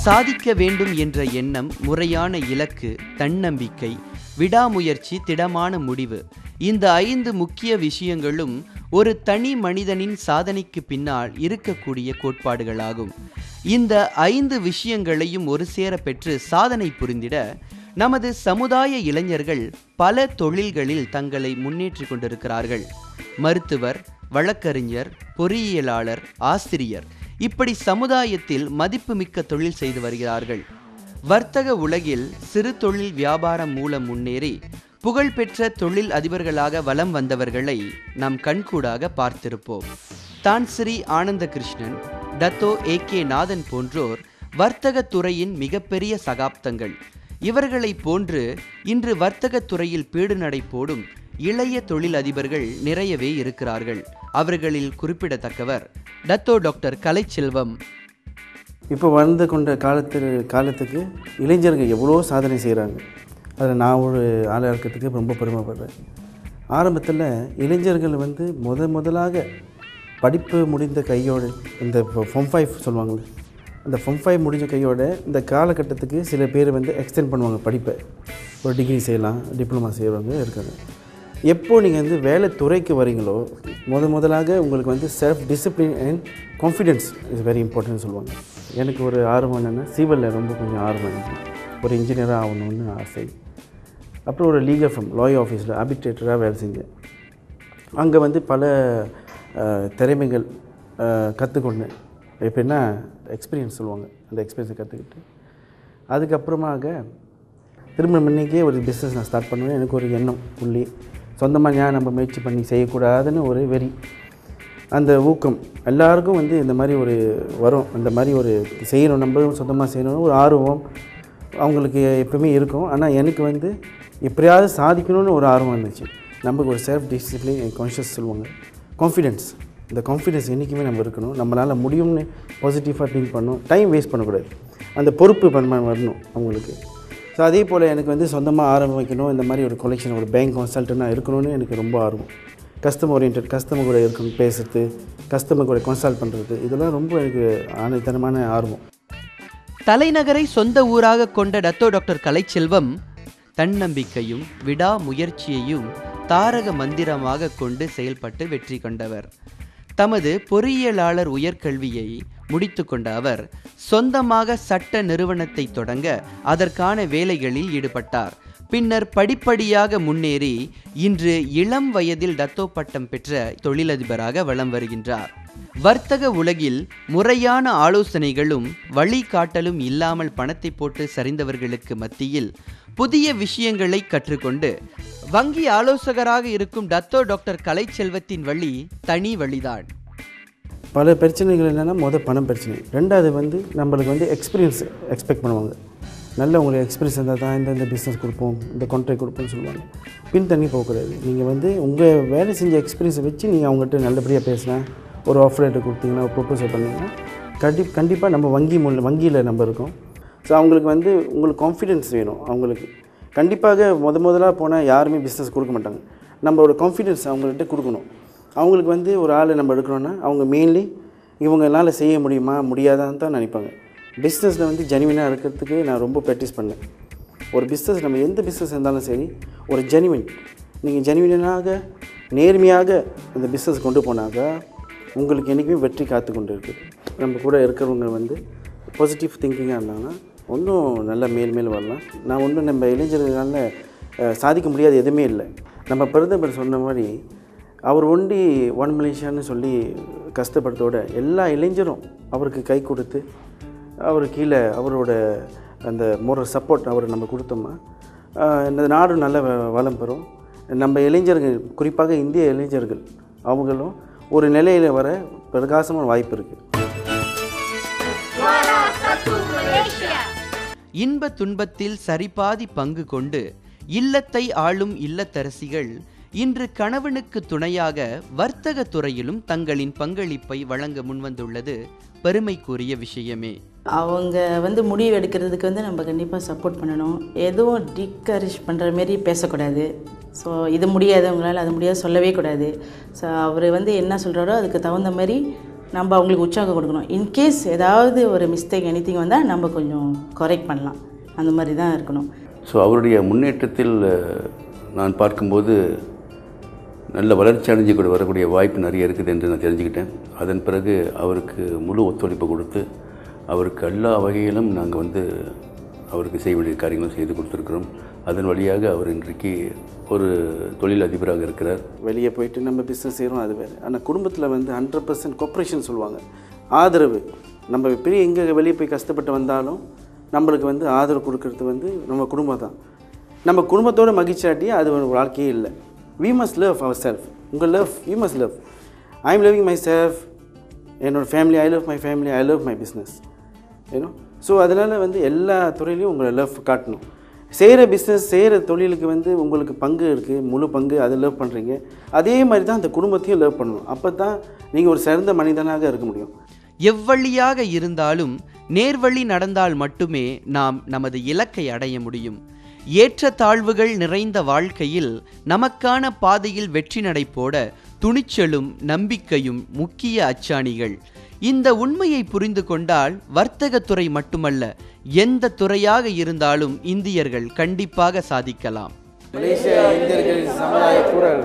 சாதிக்க வேண்டும் என்ற எண்ணம், முறையான இலக்கு, தன்னம்பிக்கை, விடாமுயற்சி, திடமான முடிவு, இந்த 5 முக்கிய விஷயங்களும் ஒரு தனி மனிதனின் சாதனைக்கு பின்னால் இருக்கக்கூடிய கோட்பாடுகளாகும். இந்த 5 விஷயங்களையும் ஒரு சேர பெற்று சாதனை புரிந்திட நமது சமுதாய இளைஞர்கள் பல தொழில்களில் தங்களை முன்னேற்றிக் கொண்டிருக்கிறார்கள். மருத்துவர், வழக்கறிஞர், பொறியியலாளர், ஆசிரியர், இப்படி சமுதாயத்தில் மதிப்புமிக்க தொழில் செய்து வருகிறார்கள். வர்த்தக உலகில் சிறு தொழில் வியாபாரம் மூலம் முன்னேறி புகழ்பெற்ற தொழில் அதிபர்களாக வலம் வந்தவர்களை நாம் கண்கூடாக பார்த்திருப்போம். தான்சிரி ஆனந்த கிருஷ்ணன், டத்தோ ஏகே நாதன் போன்றோர் வர்த்தக துறையின் மிகப்பெரிய சகாப்தங்கள். இவர்களை போன்று இன்று வர்த்தக துறையில் பீடுநடை போடும் இளைய தொழில் அதிபர்கள் நிறையவே இருக்கிறார்கள். அவர்களில் குறிப்பிடத்தக்கவர் டத்தோ டாக்டர் கலைச்செல்வம். இப்போ வந்து கொண்ட காலத்துக்கு இளைஞர்கள் எவ்வளோ சாதனை செய்கிறாங்க. அதில் நான் ஒரு ஆளாக இருக்கிறதுக்கு ரொம்ப பெருமைப்படுறேன். ஆரம்பத்தில் இளைஞர்கள் வந்து முதலாக படிப்பு முடிந்த கையோடு, இந்த ஃபார்ம் 5 சொல்லுவாங்களே, அந்த ஃபார்ம் 5 முடிஞ்ச கையோட இந்த காலகட்டத்துக்கு சில பேர் வந்து எக்ஸ்டெண்ட் பண்ணுவாங்க படிப்பை. ஒரு டிகிரி செய்யலாம், டிப்ளமா செய்கிறவங்க இருக்காங்க. எப்போது நீங்கள் வந்து வேலை துறைக்கு வரீங்களோ முதலாக உங்களுக்கு வந்து self discipline and confidence is very important சொல்லுவாங்க. எனக்கு ஒரு ஆர்வம் என்னென்னா, சிவிலில் ரொம்ப கொஞ்சம் ஆர்வம் எனக்கு. ஒரு இன்ஜினியராக ஆகணும்னு ஆசை. அப்புறம் ஒரு லீகல் ஃபார்ம், லாயர் ஆஃபீஸில் ஆர்பிட்ரேட்டராக வேலை செஞ்சேன். அங்கே வந்து பல திறமைகள் கற்றுக்கொண்டேன். எப்படின்னா எக்ஸ்பீரியன்ஸ் சொல்லுவாங்க. அந்த எக்ஸ்பீரியன்ஸை கற்றுக்கிட்டு அதுக்கப்புறமாக திரும்ப முன்னைக்கே ஒரு பிஸ்னஸ் நான் ஸ்டார்ட் பண்ணுவேன். எனக்கு ஒரு எண்ணம் புள்ளி சொந்தமாக நம்ம முயற்சி பண்ணி செய்யக்கூடாதுன்னு ஒரு வெறி, அந்த ஊக்கம் எல்லாருக்கும் வந்து இந்த மாதிரி ஒரு வரும். அந்த மாதிரி ஒரு செய்யணும், நம்ம சொந்தமாக செய்யணும்னு ஒரு ஆர்வம் அவங்களுக்கு எப்பவுமே இருக்கும். ஆனால் எனக்கு வந்து எப்படியாவது சாதிக்கணும்னு ஒரு ஆர்வம் இருந்துச்சு. நமக்கு ஒரு செல்ஃப் டிசிப்ளின் அண்ட் கான்ஷியஸ் சொல்லுவாங்க, கான்ஃபிடென்ஸ். இந்த கான்ஃபிடென்ஸ் என்றைக்குமே நம்ம இருக்கணும். நம்மளால் முடியும்னு பாசிட்டிவாக திங்க் பண்ணணும். டைம் வேஸ்ட் பண்ணக்கூடாது. அந்த பொறுப்பு வரணும் அவங்களுக்கு. ஸோ அதே போல் எனக்கு வந்து சொந்தமாக ஆரம்பிக்கணும், இந்த மாதிரி ஒரு கொலெக்ஷன், ஒரு பேங்க் கன்சல்டனாக இருக்கணும்னு எனக்கு ரொம்ப ஆர்வம். கஸ்டமர் ஓரியன்ட், கஸ்டமர் கூட இருக்கணும், பேசுறது, கஸ்டமர் கூட கன்சல்ட் பண்ணுறது, இதெல்லாம் ரொம்ப எனக்கு ஆணைத்தனமான ஆர்வம். தலைநகரை சொந்த ஊராக கொண்ட டத்தோ டாக்டர் கலைச்செல்வம் தன்னம்பிக்கையும் விடாமுயற்சியையும் தாரக மந்திரமாக கொண்டு செயல்பட்டு வெற்றி கொண்டவர். தமது பொறியியலாளர் உயர்கல்வியை முடித்து கொண்ட அவர் சொந்தமாக சட்ட நிறுவனத்தை தொடங்க அதற்கான வேலைகளில் ஈடுபட்டார். பின்னர் படிப்படியாக முன்னேறி இன்று இளம் வயதில் டத்தோ பட்டம் பெற்ற தொழிலதிபராக வலம் வருகின்றார். வர்த்தக உலகில் முறையான ஆலோசனைகளும் வழிகாட்டலும் இல்லாமல் பணத்தை போட்டு சரிந்தவர்களுக்கு மத்தியில் புதிய விஷயங்களை கற்றுக்கொண்டு வங்கி ஆலோசகராக இருக்கும் டத்தோ டாக்டர் கலைச்செல்வத்தின் வழி தனி வழிதான். பல பிரச்சனைகள் என்னென்னா, பணம் பிரச்சனை. ரெண்டாவது வந்து நம்மளுக்கு வந்து எக்ஸ்பீரியன்ஸ் எக்ஸ்பெக்ட் பண்ணுவாங்க. நல்ல உங்களுக்கு எக்ஸ்பீரியன்ஸ் இருந்தால் தான் இந்த பிஸ்னஸ் கொடுப்போம், இந்த கான்ட்ராக்ட் கொடுப்போம்னு சொல்லுவாங்க. பின் தண்ணி போகக்கூடாது. நீங்கள் வந்து உங்கள் வேலை செஞ்ச எக்ஸ்பீரியன்ஸை வச்சு நீங்கள் அவங்ககிட்ட நல்லபடியாக பேசினா, ஒரு ஆஃபர் லெட்டர் கொடுத்தீங்கன்னா, ஒரு ப்ரொப்போசல் பண்ணிங்கன்னா கண்டிப்பாக நம்ம வங்கியில் நம்ம இருக்கோம். ஸோ அவங்களுக்கு வந்து உங்களுக்கு கான்ஃபிடென்ஸ் வேணும். அவங்களுக்கு கண்டிப்பாக முதலாக போனால் யாருமே பிஸ்னஸ் கொடுக்க மாட்டாங்க. நம்மளோட கான்ஃபிடென்ஸ் அவங்கள்ட்ட கொடுக்கணும். அவங்களுக்கு வந்து ஒரு ஆள் நம்ம எடுக்கணும்னா அவங்க மெயின்லி இவங்களால் செய்ய முடியுமா முடியாதான்னு தான் நினைப்பாங்க. பிஸ்னஸில் வந்து ஜெனுவினாக இருக்கிறதுக்கு நான் ரொம்ப ப்ராக்டிஸ் பண்ணேன். ஒரு பிஸ்னஸ், நம்ம எந்த பிஸ்னஸ் இருந்தாலும் சரி, ஒரு நீங்கள் ஜெனுவினாக நேர்மையாக அந்த பிஸ்னஸ் கொண்டு போனாக்க உங்களுக்கு என்றைக்குமே வெற்றி காத்து கொண்டு இருக்குது. நம்ம கூட இருக்கிறவங்க வந்து பாசிட்டிவ் திங்கிங்காக இருந்தாங்கன்னா ஒன்றும் நல்லா மேல் வரலாம். நான் ஒன்றும் நம்ம இளைஞர்களால் சாதிக்க முடியாது எதுவுமே இல்லை. நம்ம பிரதமர் சொன்ன மாதிரி அவர் ஒண்டி ஒன் மலேசியான்னு சொல்லி கஷ்டப்படுறதோட எல்லா இளைஞரும் அவருக்கு கை கொடுத்து அவர் கீழே அவரோட அந்த மோரல் சப்போர்ட் அவரை நம்ம கொடுத்தோம்னா இந்த நாடு நல்ல வளம் பெறும். நம்ம இளைஞர்கள், குறிப்பாக இந்திய இளைஞர்கள், அவங்களும் ஒரு நிலையில் வர பிரகாசமான வாய்ப்பு இருக்குது. இன்ப துன்பத்தில் சரிபாதி பங்கு கொண்டு இல்லத்தை ஆளும் இல்லத்தரசிகள் இன்று கணவனுக்கு துணையாக வர்த்தக துறையிலும் தங்களின் பங்களிப்பை வழங்க முன்வந்துள்ளது பெருமைக்குரிய விஷயமே. அவங்க வந்து முடிவு எடுக்கிறதுக்கு வந்து நம்ம கண்டிப்பாக சப்போர்ட் பண்ணணும். எதுவும் டிஸ்கரேஜ் பண்ணுற மாரி பேசக்கூடாது. ஸோ இது முடியாது, அவங்களால அது முடியாது சொல்லவே கூடாது. ஸோ அவர் வந்து என்ன சொல்கிறாரோ அதுக்கு தகுந்த மாதிரி நம்ம அவங்களுக்கு உற்சாகம் கொடுக்கணும். இன்கேஸ் ஏதாவது ஒரு மிஸ்டேக் எனிதிங் வந்தால் நம்ம கொஞ்சம் கரெக்ட் பண்ணலாம். அந்த மாதிரி தான் இருக்கணும். ஸோ அவருடைய முன்னேற்றத்தில் நான் பார்க்கும்போது நல்ல வளர்ச்சி அடைஞ்சு கூட வரக்கூடிய வாய்ப்பு நிறைய இருக்குது என்று நான் தெரிஞ்சுக்கிட்டேன். அதன் பிறகு அவருக்கு முழு ஒத்துழைப்பு கொடுத்து அவருக்கு எல்லா வகையிலும் நாங்கள் அவருக்கு செய்ய வேண்டிய காரியங்களும் செய்து கொடுத்துருக்குறோம். அதன் வழியாக அவர் இன்றைக்கு ஒரு தொழில் அதிபராக இருக்கிறார். வெளியே போயிட்டு நம்ம பிஸ்னஸ் செய்கிறோம், அது வேறு. ஆனால் குடும்பத்தில் 100% கோஆப்ரேஷன் சொல்லுவாங்க, ஆதரவு. நம்ம பெரிய எங்கே வெளியே போய் கஷ்டப்பட்டு வந்தாலும் நம்மளுக்கு ஆதரவு கொடுக்கறது நம்ம குடும்பம் தான். நம்ம குடும்பத்தோட மகிழ்ச்சியாட்டி அது ஒரு வாழ்க்கையே இல்லை. We must love ourselves. உங்கள் love, you must love. I am loving myself, என்னோட family, I love my family, I love my business. So அதனால் எல்லா துறையிலையும் உங்களை லவ் காட்டணும். செய்கிற பிஸ்னஸ், செய்கிற தொழிலுக்கு உங்களுக்கு பங்கு இருக்குது, முழு பங்கு, அதை லவ் பண்ணுறீங்க. அதே மாதிரி தான் அந்த குடும்பத்தையும் லவ் பண்ணணும். அப்போ தான் நீங்கள் ஒரு சிறந்த மனிதனாக இருக்க முடியும். எவ்வழியாக இருந்தாலும் நேர்வழி நடந்தால் மட்டுமே நாம் நமது இலக்கை அடைய முடியும். ஏற்ற தாழ்வுகள் நிறைந்த வாழ்க்கையில் நமக்கான பாதையில் வெற்றி நடை போட துணிச்சலும் நம்பிக்கையும் முக்கிய அச்சாணிகள். இந்த உண்மையை புரிந்து கொண்டால் வர்த்தகத்துறை மட்டுமல்ல, எந்த துறையாக இருந்தாலும் இந்தியர்கள் கண்டிப்பாக சாதிக்கலாம். மலேசியா இந்தியர்களின் சமுதாய குரல்.